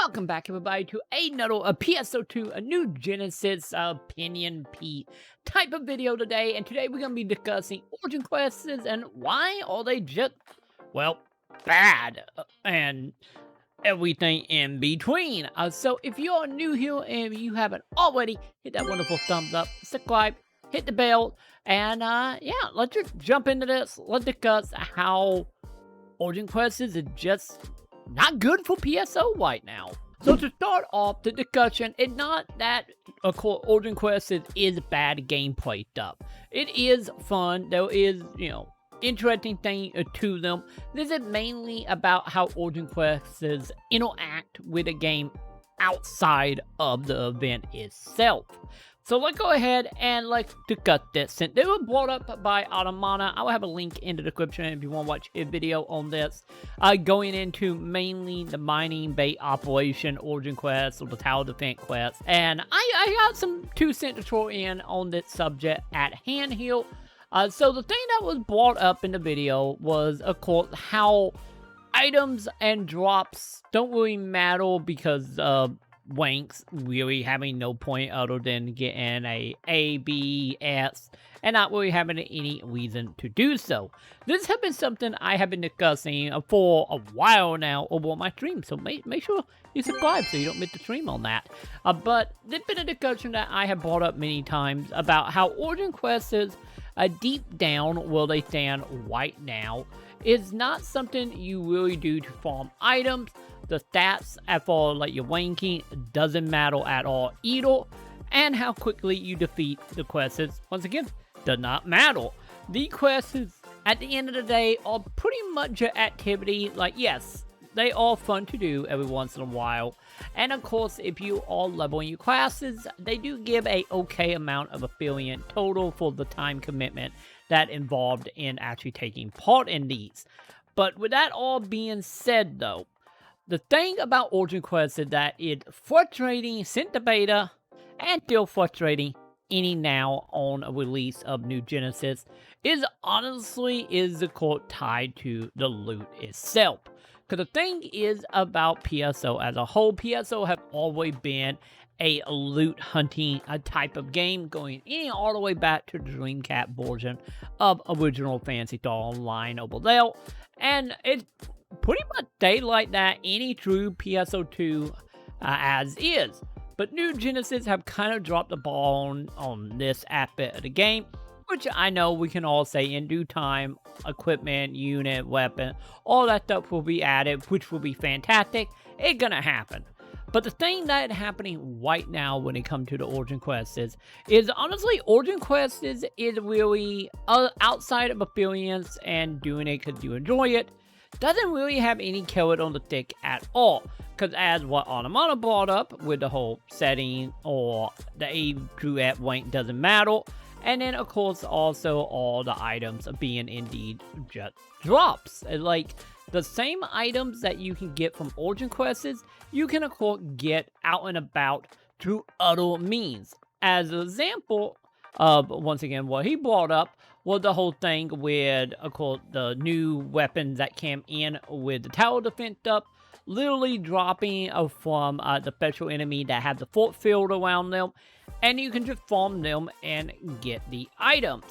Welcome back, everybody, to a PSO2, a new Genesis opinion P type of video today. And today we're going to be discussing Origin Quests and why are they just, well, bad and everything in between. So if you're new here and you haven't already, hit that wonderful thumbs up, subscribe, hit the bell, and yeah, let's just jump into this. Let's discuss how Origin Quests is just not good for PSO right now. So to start off the discussion, it's not that Origin Quest is bad gameplay stuff. It is fun. There is, interesting thing to them. This is mainly about how Origin Quests interact with the game outside of the event itself. So let's go ahead and let's discuss this. Since they were brought up by Automata, I will have a link in the description if you want to watch a video on this. Going into mainly the mining bait operation Origin Quest or the Tower Defense Quest. And I got some 2 cents to throw in on this subject at hand here. So the thing that was brought up in the video was, of course, how items and drops don't really matter because wanks really having no point other than getting A, B, S, and not really having any reason to do so. This has been something I have been discussing for a while now over on my stream, so make sure you subscribe so you don't miss the stream on that. But there's been a discussion that I have brought up many times about how Origin Quest is, deep down where they stand right now, is not something you really do to farm items. The stats for like your ranking doesn't matter at all either, and how quickly you defeat the quests, once again, does not matter. The quests, at the end of the day, are pretty much an activity. Like, yes, they are fun to do every once in a while, and of course, if you are leveling your classes, they do give a okay amount of affiliate total for the time commitment that involved in actually taking part in these. But with that all being said, though, the thing about Origin Quest is that it's frustrating since the beta, and still frustrating any now on a release of new Genesis, is honestly the core tied to the loot itself. Because the thing is about PSO as a whole, PSO have always been a loot hunting type of game, going all the way back to the Dreamcast version of original Fantasy Star Online over there, and it's pretty much stay like that any true PSO2 as is. But new Genesis have kind of dropped the ball on this aspect of the game, which I know we can all say in due time, equipment, unit, weapon, all that stuff will be added, which will be fantastic. It's gonna happen. But the thing that is happening right now when it comes to the Origin Quest is honestly, Origin Quest is really outside of affiliates and doing it because you enjoy it, doesn't really have any carrot on the stick at all. Because as what Automata brought up with the whole setting or the A through at rank doesn't matter. And then of course also all the items being indeed just drops. Like the same items that you can get from Origin Quests, you can of course get out and about through other means. As an example of, once again, what he brought up was the whole thing with, of course, the new weapons that came in with the tower defense stuff, literally dropping from the special enemy that has the force field around them, and you can just farm them and get the items.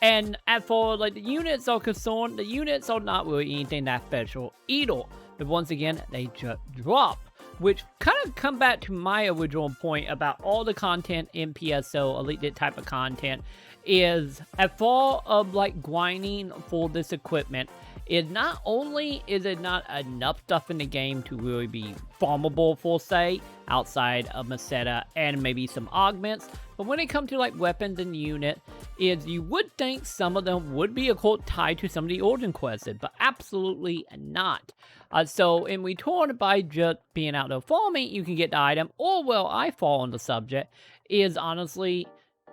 And as for like the units are concerned, the units are not really anything that special either. But once again, they just drop. Which kind of come back to my original point about all the content in PSO, Elite type of content, is as far of like grinding for this equipment, is not only is it not enough stuff in the game to really be farmable for, say, outside of Meseta and maybe some augments, but when it comes to like weapons and unit, is you would think some of them would be, of course, tied to some of the Origin Quests, but absolutely not. So in return, by just being out there farming, you can get the item, or well, I fall on the subject, is honestly,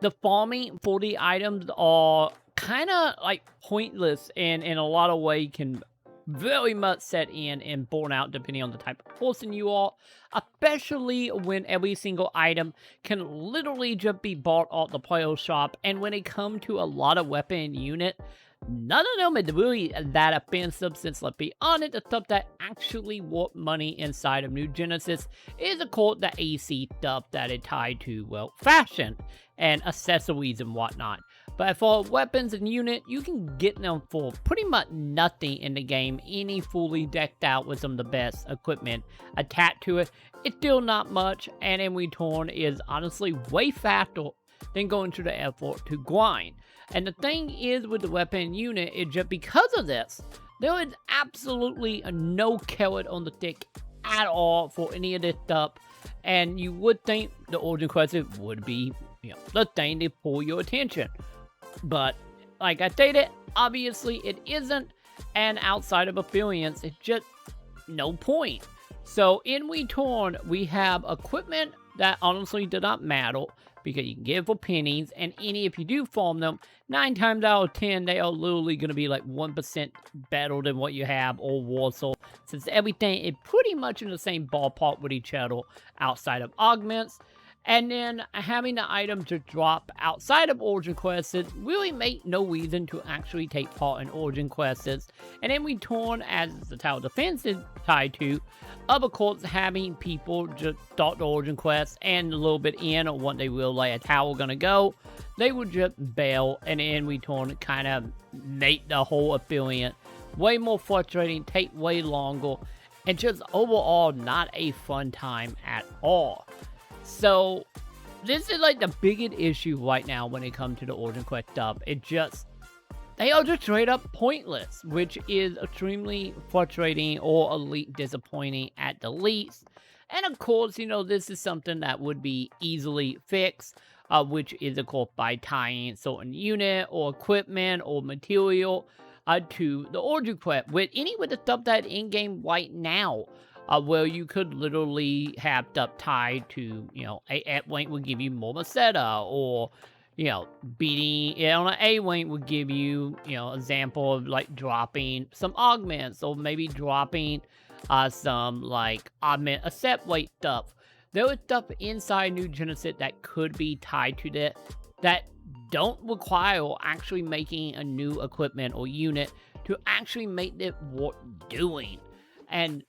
the farming for the items are kind of like pointless and in a lot of ways can very much set in and burn out depending on the type of person you are, especially when every single item can literally just be bought off the player shop. And when it comes to a lot of weapon unit, none of them is really that offensive since, let's be honest, the stuff that actually warp money inside of New Genesis is, of course, the AC stuff that is tied to, well, fashion and accessories and whatnot. But for weapons and unit, you can get them for pretty much nothing in the game. Any fully decked out with some of the best equipment attached to it. It's still not much, and in return is honestly way faster than going to the effort to grind. And the thing is with the weapon unit is just because of this, there is absolutely no carrot on the stick at all for any of this stuff. And you would think the Origin Quest would be, the thing to pull your attention. But like I stated, obviously it isn't, and outside of affiliates, it's just no point. So in return, we have equipment that honestly does not matter because you can get it for pennies, and if you do farm them, 9 times out of 10, they are literally going to be like 1% better than what you have or worse. So since everything is pretty much in the same ballpark with each other outside of augments. And then having the items to drop outside of Origin Quests really make no reason to actually take part in Origin Quests. And in return, as the Tower Defense is tied to, of course, having people just start the Origin Quest and a little bit in on what they realize how we're gonna go, they would just bail, and in return kind of make the whole affiliate way more frustrating, take way longer, and just overall not a fun time at all. So, this is like the biggest issue right now when it comes to the Origin Quest stuff. They are just straight up pointless, which is extremely frustrating or elite disappointing at the least. And of course, this is something that would be easily fixed, which is of course by tying certain unit or equipment or material to the Origin Quest with the stuff that in-game right now. Where you could literally have stuff tied to, a F-Wing would give you more Maceta, or, beating it on an A-Wing would give you, example of, like, dropping some augments, or maybe dropping some, like, augment accept weight stuff. There is stuff inside New Genesis that could be tied to that don't require actually making a new equipment or unit to actually make it worth doing. And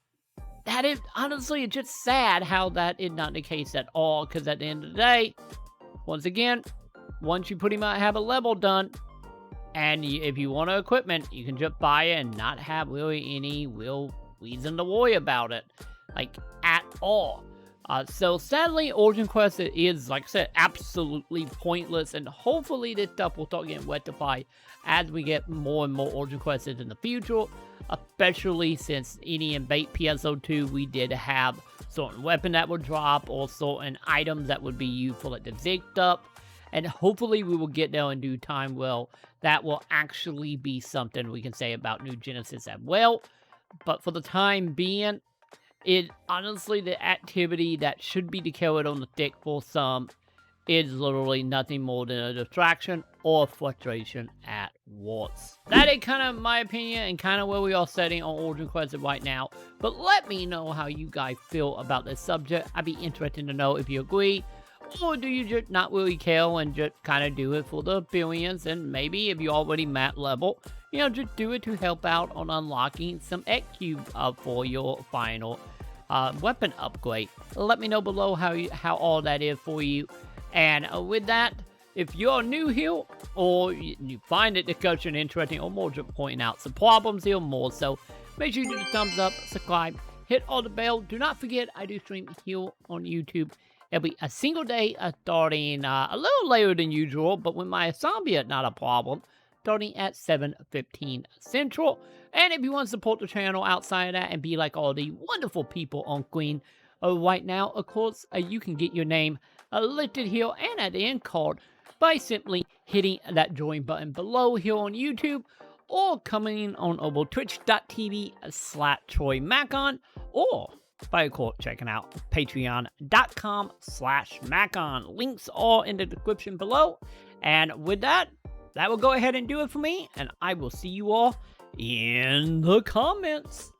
that is, honestly, it's just sad how that is not the case at all, because at the end of the day, once again, once you pretty much have a level done, and if you want equipment, you can just buy it and not have really any real reason to worry about it, like, at all. So sadly, Origin Quest is, like I said, absolutely pointless, and hopefully this stuff will start getting rectified as we get more and more Origin Quests in the future, especially since in bait PSO2, we did have certain weapon that would drop, or certain items that would be used for like the Zig stuff, and hopefully we will get there in due time. Well, that will actually be something we can say about New Genesis as well, but for the time being, it honestly, the activity that should be the carrot on the stick for some is literally nothing more than a distraction or frustration at worst. That is kind of my opinion and kind of where we are setting on Origin Quest right now. But let me know how you guys feel about this subject. I'd be interested to know if you agree, or do you just not really care and just kind of do it for the billions, and maybe if you already mat level, just do it to help out on unlocking some X cube for your final weapon upgrade. Let me know below how all that is for you. And with that, if you're new here, or you find the discussion interesting, or more just pointing out some problems here more so, make sure you do the thumbs up, subscribe, hit all the bell. Do not forget, I do stream here on YouTube every single day, starting a little later than usual, but with my zombie, not a problem, starting at 7:15 Central. And if you want to support the channel outside of that and be like all the wonderful people on screen right now, of course, you can get your name listed here and at the end card by simply hitting that join button below here on YouTube, or coming on over twitch.tv/TroyMacon, or by of course checking out patreon.com/Macon. Links are in the description below. And with that, that will go ahead and do it for me, and I will see you all in the comments.